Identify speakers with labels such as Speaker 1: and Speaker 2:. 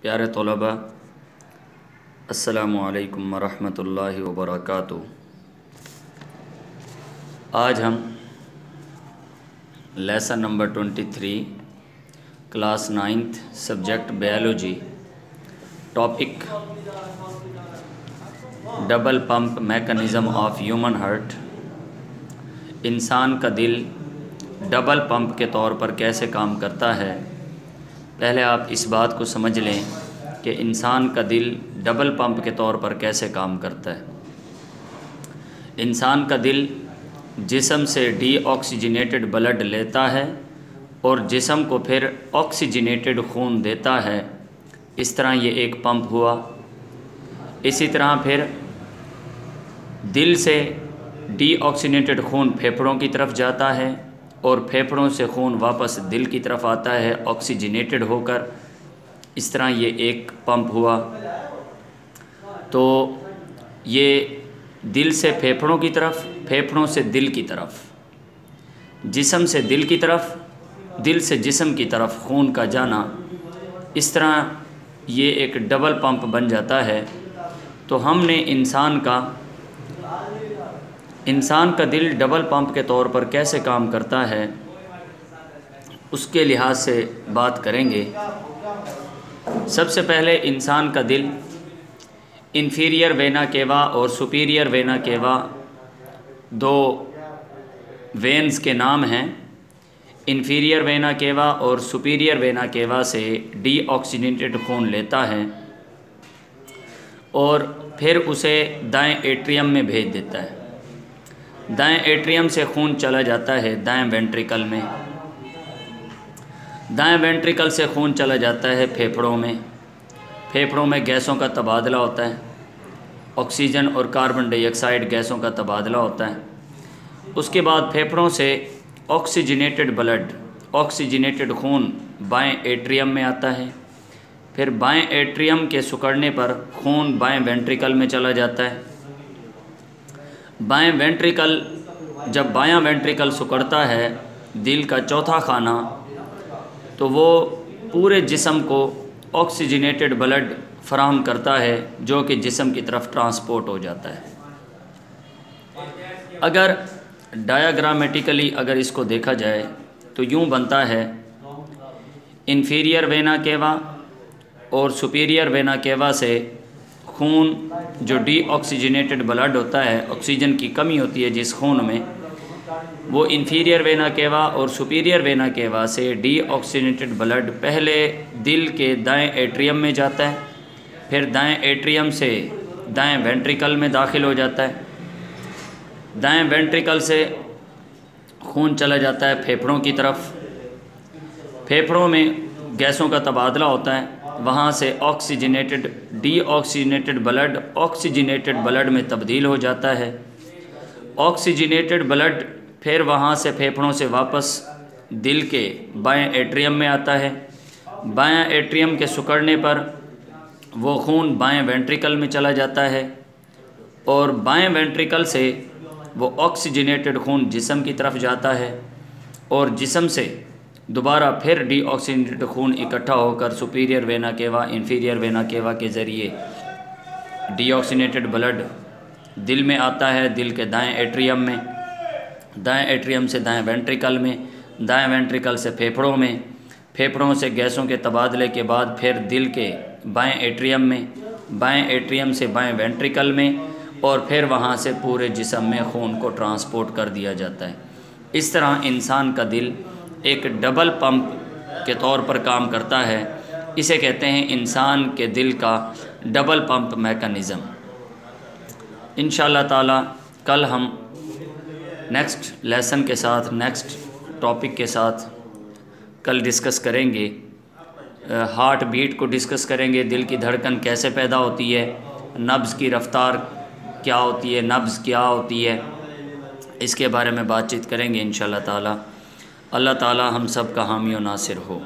Speaker 1: प्यारे तलबा, अस्सलामु अलैकुम वरहमतुल्लाहि वबरकातुहू। आज हम lesson number 23 class 9th subject biology, topic double pump mechanism of human heart, इंसान का दिल डबल पंप के तौर पर कैसे काम करता है। पहले आप इस बात को समझ लें कि इंसान का दिल डबल पंप के तौर पर कैसे काम करता है। इंसान का दिल जिस्म से डीऑक्सीजनेटेड ब्लड लेता है और जिस्म को फिर ऑक्सीजनेटेड खून देता है। इस तरह ये एक पंप हुआ। इसी तरह फिर दिल से डीऑक्सीजनेटेड खून फेफड़ों की तरफ जाता है और फेफड़ों से खून वापस दिल की तरफ आता है ऑक्सीजनेटेड होकर। इस तरह ये एक पंप हुआ। तो ये दिल से फेफड़ों की तरफ, फेफड़ों से दिल की तरफ, जिस्म से दिल की तरफ, दिल से जिस्म की तरफ खून का जाना, इस तरह ये एक डबल पंप बन जाता है। तो हमने इंसान का दिल डबल पंप के तौर पर कैसे काम करता है उसके लिहाज से बात करेंगे। सबसे पहले इंसान का दिल इन्फीरियर वेना केवा और सुपीरियर वेना केवा दो वेन्स के नाम हैं। इन्फीरियर वेना केवा और सुपीरियर वेना केवा से डीऑक्सीजनेटेड खून लेता है और फिर उसे दाएं एट्रियम में भेज देता है। दाएं एट्रियम से खून चला जाता है दाएं वेंट्रिकल में। दाएं वेंट्रिकल से खून चला जाता है फेफड़ों में। फेफड़ों में गैसों का तबादला होता है, ऑक्सीजन और कार्बन डाइऑक्साइड गैसों का तबादला होता है। उसके बाद फेफड़ों से ऑक्सीजनेटेड ब्लड, ऑक्सीजनेटेड खून बाएं एट्रियम में आता है। फिर बाएं एट्रियम के सिकुड़ने पर खून बाएं वेंट्रिकल में चला जाता है। बाएं वेंट्रिकल, जब बायां वेंट्रिकल सिकुड़ता है दिल का चौथा खाना, तो वो पूरे जिस्म को ऑक्सीजनेटेड ब्लड फराहम करता है जो कि जिस्म की तरफ ट्रांसपोर्ट हो जाता है। अगर डायग्रामेटिकली अगर इसको देखा जाए तो यूँ बनता है, इन्फीरियर वेना केवा और सुपीरियर वेना केवा से खून जो डीऑक्सीजनेटेड ब्लड होता है, ऑक्सीजन की कमी होती है जिस खून में, वो इन्फीरियर वेना केवा और सुपीरियर वेना केवा से डीऑक्सीजनेटेड ब्लड पहले दिल के दाएं एट्रियम में जाता है, फिर दाएं एट्रियम से दाएं वेंट्रिकल में दाखिल हो जाता है। दाएं वेंट्रिकल से खून चला जाता है फेफड़ों की तरफ। फेफड़ों में गैसों का तबादला होता है, वहाँ से oxygenated deoxygenated blood oxygenated blood में तब्दील हो जाता है। ऑक्सीजनेटेड ब्लड फिर वहाँ से फेफड़ों से वापस दिल के बाएं एट्रियम में आता है। बाएं एट्रियम के सिकुड़ने पर वो खून बाएं वेंट्रिकल में चला जाता है और बाएं वेंट्रिकल से वो ऑक्सीजनेटेड खून जिस्म की तरफ जाता है और जिस्म से दोबारा फिर डीऑक्सीजनेटेड खून इकट्ठा होकर superior vena cava, inferior vena cava के ज़रिए डीऑक्सीजनेटेड ब्लड दिल में आता है, दिल के दाएं एट्रियम में, दाएं एट्रियम से दाएं वेंट्रिकल में, दाएं वेंट्रिकल से फेफड़ों में, फेफड़ों से गैसों के तबादले के बाद फिर दिल के बाएं एट्रियम में, बाएं एट्रियम से बाएं वेंट्रिकल में और फिर वहाँ से पूरे जिस्म में खून को ट्रांसपोर्ट कर दिया जाता है। इस तरह इंसान का दिल एक डबल पंप के तौर पर काम करता है। इसे कहते हैं इंसान के दिल का डबल पंप मैकेनिज़्म। इंशाअल्लाह ताला कल हम नेक्स्ट लेसन के साथ, नेक्स्ट टॉपिक के साथ कल डिस्कस करेंगे। हार्ट बीट को डिस्कस करेंगे, दिल की धड़कन कैसे पैदा होती है, नब्ज़ की रफ़्तार क्या होती है, नब्ज़ क्या होती है, इसके बारे में बातचीत करेंगे इंशाअल्लाह ताला। अल्लाह ताला हम सब का हामी और नासिर हो।